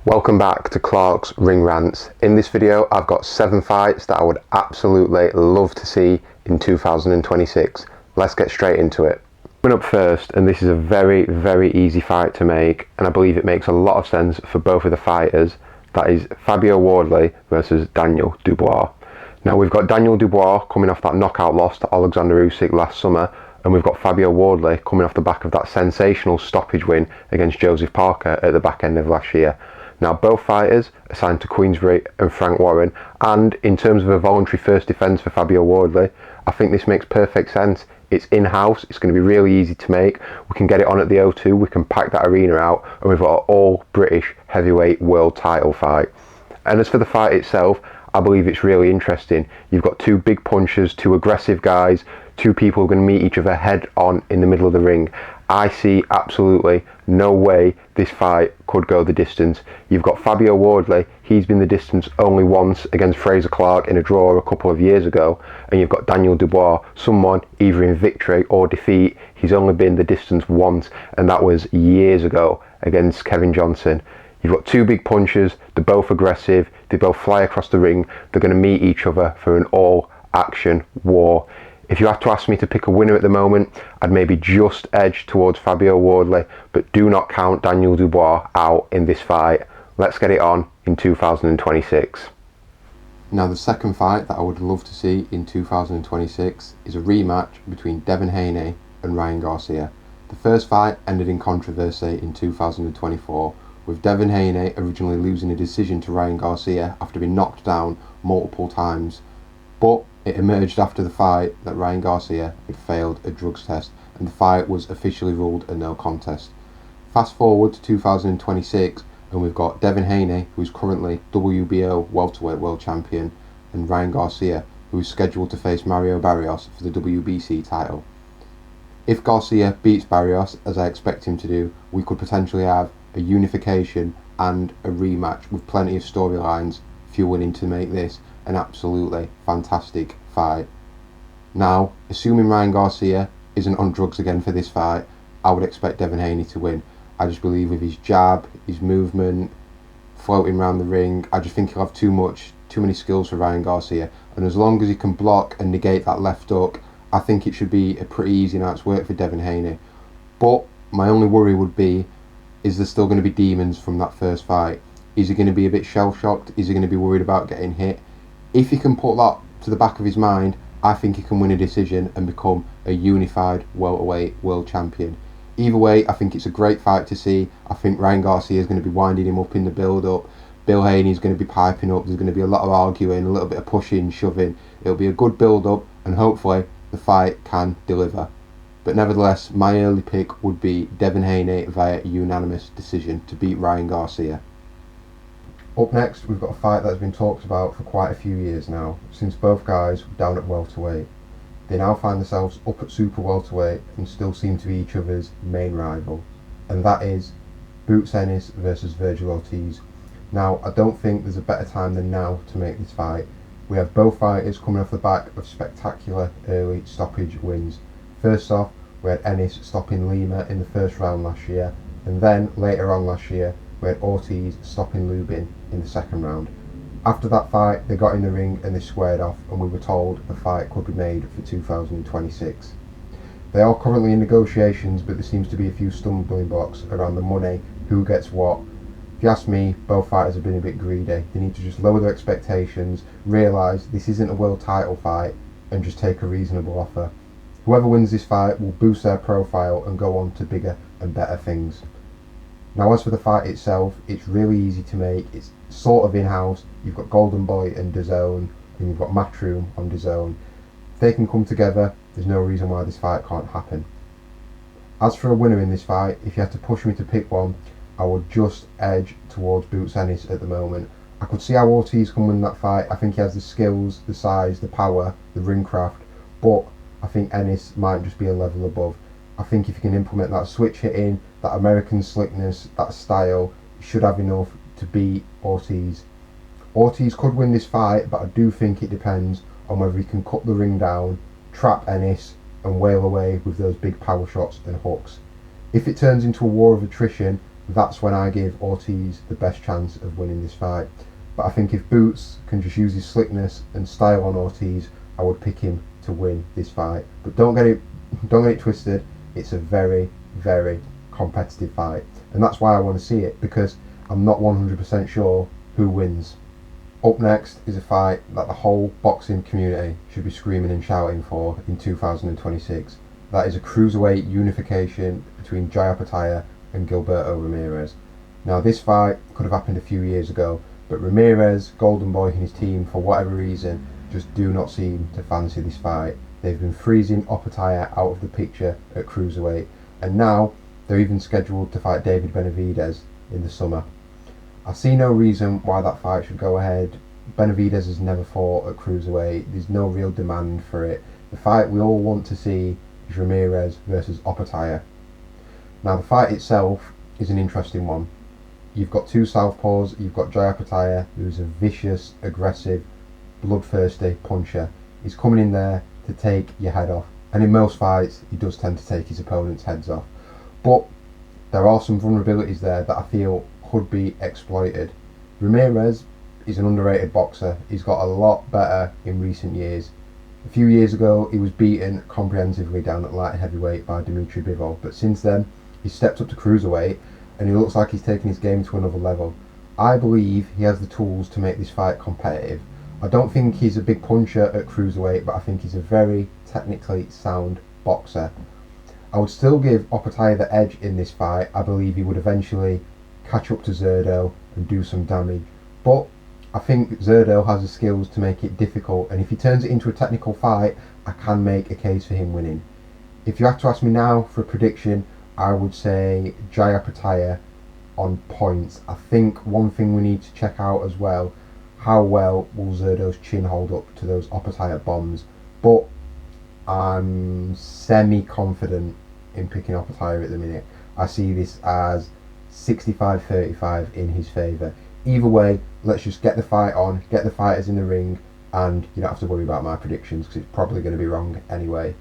Welcome back to Clark's Ring Rants. In this video I've got 7 fights that I would absolutely love to see in 2026. Let's get straight into it. Coming up first, and this is a very easy fight to make, and I believe it makes a lot of sense for both of the fighters. That is Fabio Wardley versus Daniel Dubois. Now we've got Daniel Dubois coming off that knockout loss to Alexander Usyk last summer, and we've got Fabio Wardley coming off the back of that sensational stoppage win against Joseph Parker at the back end of last year. Now both fighters are signed to Queensberry and Frank Warren, and in terms of a voluntary first defence for Fabio Wardley, I think this makes perfect sense. It's in-house, it's going to be really easy to make. We can get it on at the O2, we can pack that arena out, and we've got an all British heavyweight world title fight. And as for the fight itself, I believe it's really interesting. You've got two big punchers, two aggressive guys, two people who are going to meet each other head on in the middle of the ring. I see absolutely no way this fight could go the distance. You've got Fabio Wardley, he's been the distance only once against Fraser Clark in a draw a couple of years ago, and you've got Daniel Dubois, someone either in victory or defeat. He's only been the distance once, and that was years ago against Kevin Johnson. You've got two big punchers, they're both aggressive, they both fly across the ring, they're going to meet each other for an all-action war. If you had to ask me to pick a winner at the moment, I'd maybe just edge towards Fabio Wardley, but do not count Daniel Dubois out in this fight. Let's get it on in 2026. Now the second fight that I would love to see in 2026 is a rematch between Devin Haney and Ryan Garcia. The first fight ended in controversy in 2024, with Devin Haney originally losing a decision to Ryan Garcia after being knocked down multiple times, but it emerged after the fight that Ryan Garcia had failed a drugs test, and the fight was officially ruled a no contest. Fast forward to 2026, and we've got Devin Haney, who is currently WBO welterweight world champion, and Ryan Garcia, who is scheduled to face Mario Barrios for the WBC title. If Garcia beats Barrios, as I expect him to do, we could potentially have a unification and a rematch with plenty of storylines fueling to make this an absolutely fantastic fight. Now, assuming Ryan Garcia isn't on drugs again for this fight, I would expect Devin Haney to win. I just believe with his jab, his movement, floating around the ring, I just think he'll have too many skills for Ryan Garcia. And as long as he can block and negate that left hook, I think it should be a pretty easy night's work for Devin Haney. But my only worry would be, is there still going to be demons from that first fight? Is he going to be a bit shell-shocked? Is he going to be worried about getting hit? If he can put that to the back of his mind, I think he can win a decision and become a unified welterweight world champion. Either way, I think it's a great fight to see. I think Ryan Garcia is going to be winding him up in the build-up. Bill Haney is going to be piping up. There's going to be a lot of arguing, a little bit of pushing, shoving. It'll be a good build-up, and hopefully the fight can deliver. But nevertheless, my early pick would be Devin Haney via unanimous decision to beat Ryan Garcia. Up next, we've got a fight that's been talked about for quite a few years now, since both guys were down at welterweight. They now find themselves up at super welterweight and still seem to be each other's main rival, and that is Boots Ennis versus Virgil Ortiz. Now, I don't think there's a better time than now to make this fight. We have both fighters coming off the back of spectacular early stoppage wins. First off, we had Ennis stopping Lima in the first round last year, and then later on last year we had Ortiz stopping Lubin in the second round. After that fight, they got in the ring and they squared off, and we were told the fight could be made for 2026. They are currently in negotiations, but there seems to be a few stumbling blocks around the money, who gets what. If you ask me, both fighters have been a bit greedy. They need to just lower their expectations, realise this isn't a world title fight, and just take a reasonable offer. Whoever wins this fight will boost their profile and go on to bigger and better things. Now, as for the fight itself, it's really easy to make. It's sort of in-house. You've got Golden Boy and DAZN, and you've got Matchroom on DAZN. If they can come together, there's no reason why this fight can't happen. As for a winner in this fight, if you had to push me to pick one, I would just edge towards Boots Ennis at the moment. I could see how Ortiz can win that fight. I think he has the skills, the size, the power, the ring craft, but I think Ennis might just be a level above. I think if you can implement that switch hitting, that American slickness, that style, you should have enough to beat Ortiz. Ortiz could win this fight, but I do think it depends on whether he can cut the ring down, trap Ennis, and wail away with those big power shots and hooks. If it turns into a war of attrition, that's when I give Ortiz the best chance of winning this fight. But I think if Boots can just use his slickness and style on Ortiz, I would pick him to win this fight. But don't get it twisted. It's a very, very competitive fight, and that's why I want to see it, because I'm not 100% sure who wins. Up next is a fight that the whole boxing community should be screaming and shouting for in 2026. That is a cruiserweight unification between Jai Opetaia and Gilberto Ramirez. Now, this fight could have happened a few years ago, but Ramirez, Golden Boy, and his team, for whatever reason, just do not seem to fancy this fight. They've been freezing Opetaia out of the picture at cruiserweight, and now they're even scheduled to fight David Benavidez in the summer. I see no reason why that fight should go ahead. Benavidez has never fought at cruiserweight. There's no real demand for it. The fight we all want to see is Ramirez versus Opetaia. Now, the fight itself is an interesting one. You've got two southpaws. You've got Jai Opetaia, who's a vicious, aggressive, bloodthirsty puncher. He's coming in there to take your head off, and in most fights he does tend to take his opponent's heads off. But there are some vulnerabilities there that I feel could be exploited. Ramirez is an underrated boxer. He's got a lot better in recent years. A few years ago he was beaten comprehensively down at light heavyweight by Dimitri Bivol, but since then he's stepped up to cruiserweight and he looks like he's taken his game to another level. I believe he has the tools to make this fight competitive. I don't think he's a big puncher at cruiserweight, but I think he's a very technically sound boxer. I would still give Opetaia the edge in this fight. I believe he would eventually catch up to Zurdo and do some damage, but I think Zurdo has the skills to make it difficult, and if he turns it into a technical fight, I can make a case for him winning. If you have to ask me now for a prediction, I would say Jai Opetaia on points. I think one thing we need to check out as well, how well will Zurdo's chin hold up to those Opetaia bombs, but I'm semi-confident in picking Opetaia at the minute. I see this as 65-35 in his favour. Either way, let's just get the fight on, get the fighters in the ring, and you don't have to worry about my predictions because it's probably going to be wrong anyway.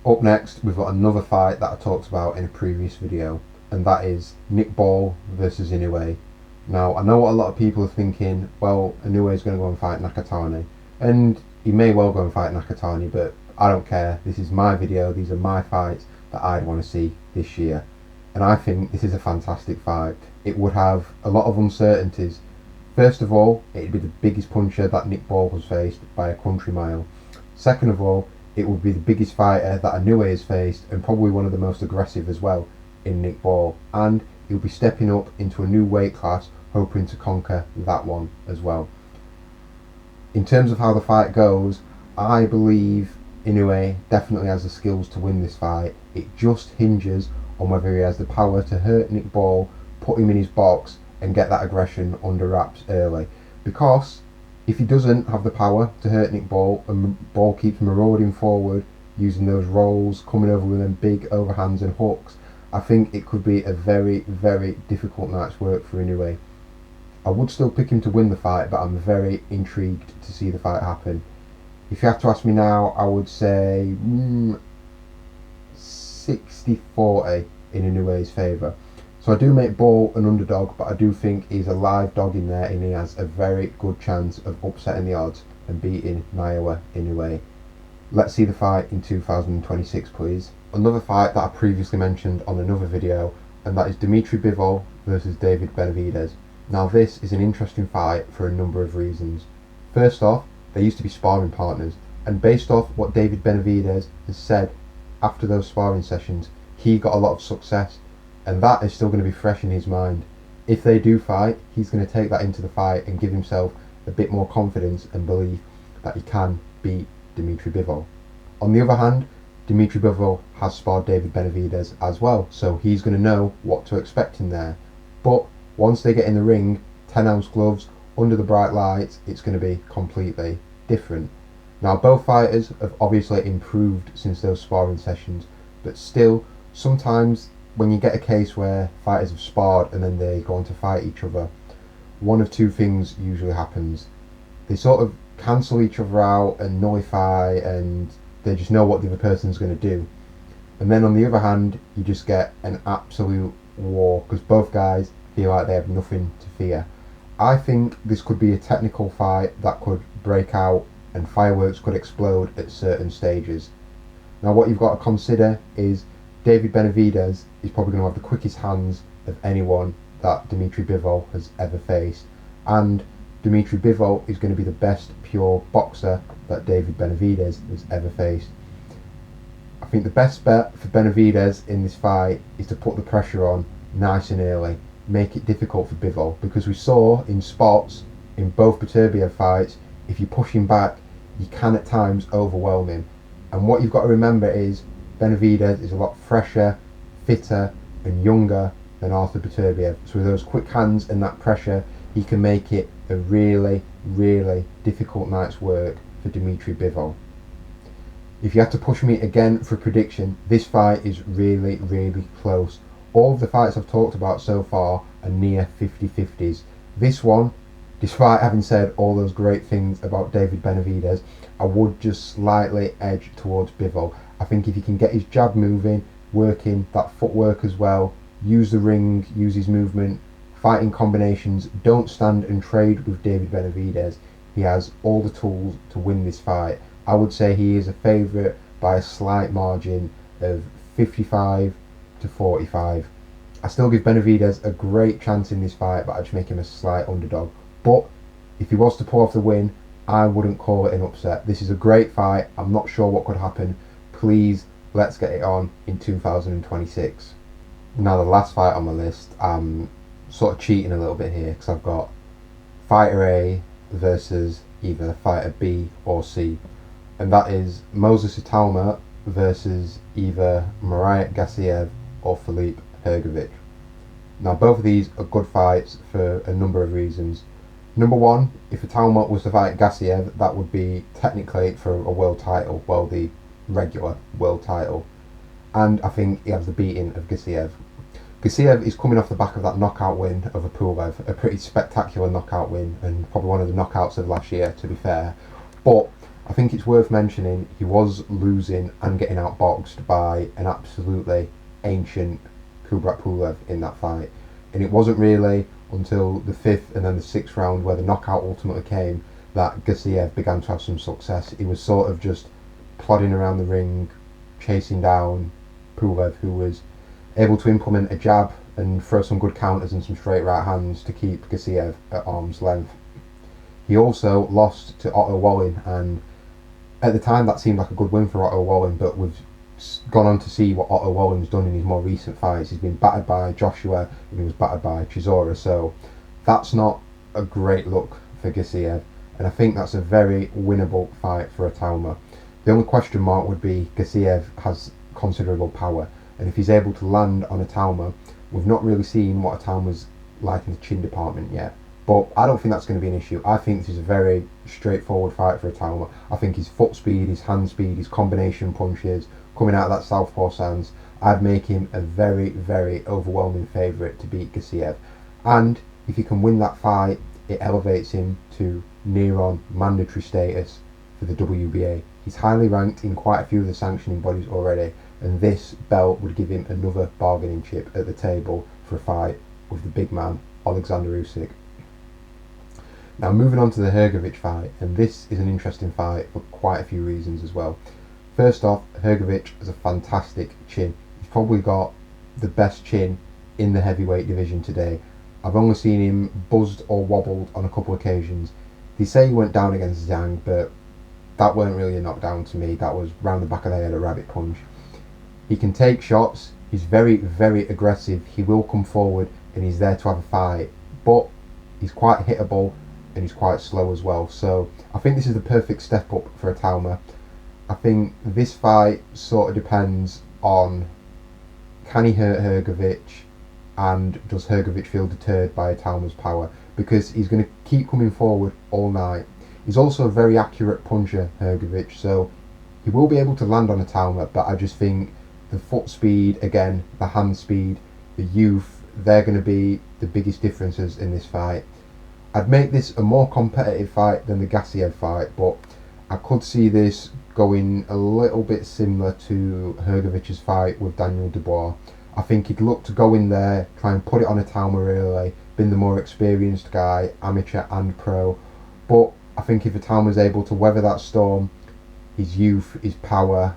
Up next, we've got another fight that I talked about in a previous video, and that is Nick Ball versus Inoue. Now, I know what a lot of people are thinking, well, Inoue is going to go and fight Nakatani, and he may well go and fight Nakatani, but I don't care. This is my video, these are my fights that I'd want to see this year. And I think this is a fantastic fight. It would have a lot of uncertainties. First of all, it'd be the biggest puncher that Nick Ball has faced by a country mile. Second of all, it would be the biggest fighter that Inoue has faced, and probably one of the most aggressive as well in Nick Ball. And he'll be stepping up into a new weight class, hoping to conquer that one as well. In terms of how the fight goes, I believe Inoue definitely has the skills to win this fight. It just hinges on whether he has the power to hurt Nick Ball, put him in his box and get that aggression under wraps early. Because if he doesn't have the power to hurt Nick Ball and Ball keeps marauding forward, using those rolls, coming over with them big overhands and hooks, I think it could be a very, very difficult night's work for Inoue. I would still pick him to win the fight, but I'm very intrigued to see the fight happen. If you have to ask me now, I would say 60-40 in Inoue's favour. So I do make Ball an underdog, but I do think he's a live dog in there and he has a very good chance of upsetting the odds and beating Naoya Inoue. Let's see the fight in 2026, please. Another fight that I previously mentioned on another video, and that is Dimitri Bivol versus David Benavidez. Now this is an interesting fight for a number of reasons. First off, they used to be sparring partners, and based off what David Benavidez has said after those sparring sessions, he got a lot of success, and that is still going to be fresh in his mind. If they do fight, he's going to take that into the fight and give himself a bit more confidence and belief that he can beat Dimitri Bivol. On the other hand, Dimitri Bivol has sparred David Benavidez as well, so he's going to know what to expect in there. But once they get in the ring, 10-ounce gloves, under the bright lights, it's going to be completely different. Now, both fighters have obviously improved since those sparring sessions, but still, sometimes when you get a case where fighters have sparred and then they go on to fight each other, one of two things usually happens. They sort of cancel each other out and nullify, and they just know what the other person's going to do. And then on the other hand, you just get an absolute war, because both guys feel like they have nothing to fear. I think this could be a technical fight that could break out and fireworks could explode at certain stages. Now what you've got to consider is David Benavidez is probably going to have the quickest hands of anyone that Dmitry Bivol has ever faced, and Dmitry Bivol is going to be the best pure boxer that David Benavidez has ever faced. I think the best bet for Benavidez in this fight is to put the pressure on nice and early, make it difficult for Bivol, because we saw in spots in both Beterbiev fights, if you push him back, you can at times overwhelm him. And what you've got to remember is Benavidez is a lot fresher, fitter and younger than Arthur Beterbiev. So with those quick hands and that pressure, he can make it a really, really difficult night's work for Dmitry Bivol. If you had to push me again for a prediction, this fight is really, really close. All of the fights I've talked about so far are near 50-50s. This one, despite having said all those great things about David Benavidez, I would just slightly edge towards Bivol. I think if he can get his jab moving, working that footwork as well, use the ring, use his movement, fighting combinations, don't stand and trade with David Benavidez. He has all the tools to win this fight. I would say he is a favourite by a slight margin of 55 to 45. I still give Benavidez a great chance in this fight, but I just make him a slight underdog. But if he was to pull off the win, I wouldn't call it an upset. This is a great fight. I'm not sure what could happen. Please, let's get it on in 2026. Now the last fight on my list, I'm sort of cheating a little bit here because I've got fighter A versus either fighter B or C, and that is Moses Italma versus either Murat Gassiev or Filip Hrgović. Now both of these are good fights for a number of reasons. Number one, if Italma was to fight Gassiev, that would be technically for a world title, well, the regular world title, and I think he has the beating of Gassiev. Gassiev is coming off the back of that knockout win over Pulev, a pretty spectacular knockout win, and probably one of the knockouts of last year, to be fair. But I think it's worth mentioning he was losing and getting outboxed by an absolutely ancient Kubrat Pulev in that fight. And it wasn't really until the 5th and then the 6th round, where the knockout ultimately came, that Gassiev began to have some success. He was sort of just plodding around the ring, chasing down Pulev, who was able to implement a jab and throw some good counters and some straight right hands to keep Gassiev at arm's length. He also lost to Otto Wallin, and at the time that seemed like a good win for Otto Wallin, but we've gone on to see what Otto Wallin's done in his more recent fights. He's been battered by Joshua and he was battered by Chisora, so that's not a great look for Gassiev, and I think that's a very winnable fight for Italma. The only question mark would be Gassiev has considerable power, and if he's able to land on Italma, we've not really seen what Italma's like in the chin department yet. But I don't think that's going to be an issue. I think this is a very straightforward fight for Italma. I think his foot speed, his hand speed, his combination punches, coming out of that southpaw stance, I'd make him a very, very overwhelming favourite to beat Gassiev. And if he can win that fight, it elevates him to near-on mandatory status for the WBA. He's highly ranked in quite a few of the sanctioning bodies already, and this belt would give him another bargaining chip at the table for a fight with the big man, Alexander Usyk. Now moving on to the Hrgović fight, and this is an interesting fight for quite a few reasons as well. First off, Hrgović has a fantastic chin. He's probably got the best chin in the heavyweight division today. I've only seen him buzzed or wobbled on a couple of occasions. They say he went down against Zhang, but that weren't really a knockdown to me. That was round the back of the head, a rabbit punch. He can take shots. He's very, very aggressive. He will come forward and he's there to have a fight, but he's quite hittable and he's quite slow as well. So I think this is the perfect step up for Italma. I think this fight sort of depends on, can he hurt Hrgović, and does Hrgović feel deterred by Italma's power, because he's going to keep coming forward all night. He's also a very accurate puncher, Hrgović, so he will be able to land on Italma, but I just think the foot speed, again, the hand speed, the youth, they're going to be the biggest differences in this fight. I'd make this a more competitive fight than the Gassiev fight, but I could see this going a little bit similar to Hrgovic's fight with Daniel Dubois. I think he'd look to go in there, try and put it on a Talma early, been the more experienced guy, amateur and pro. But I think if a Talma's able to weather that storm, his youth, his power,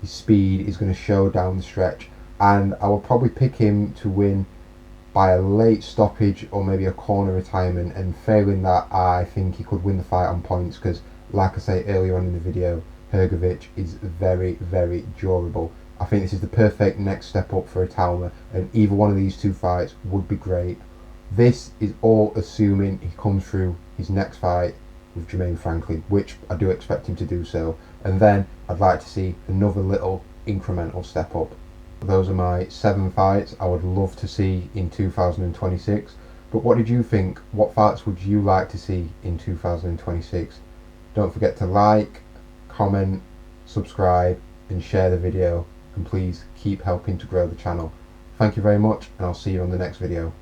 his speed is going to show down the stretch. And I will probably pick him to win by a late stoppage or maybe a corner retirement, and failing that I think he could win the fight on points because, like I say earlier on in the video, Hrgović is very, very durable. I think this is the perfect next step up for a Talma, and either one of these two fights would be great. This is all assuming he comes through his next fight with Jermaine Franklin, which I do expect him to do so, and then I'd like to see another little incremental step up. Those are my 7 fights I would love to see in 2026. But what did you think? What fights would you like to see in 2026? Don't forget to like, comment, subscribe and share the video, and please keep helping to grow the channel. Thank you very much, and I'll see you on the next video.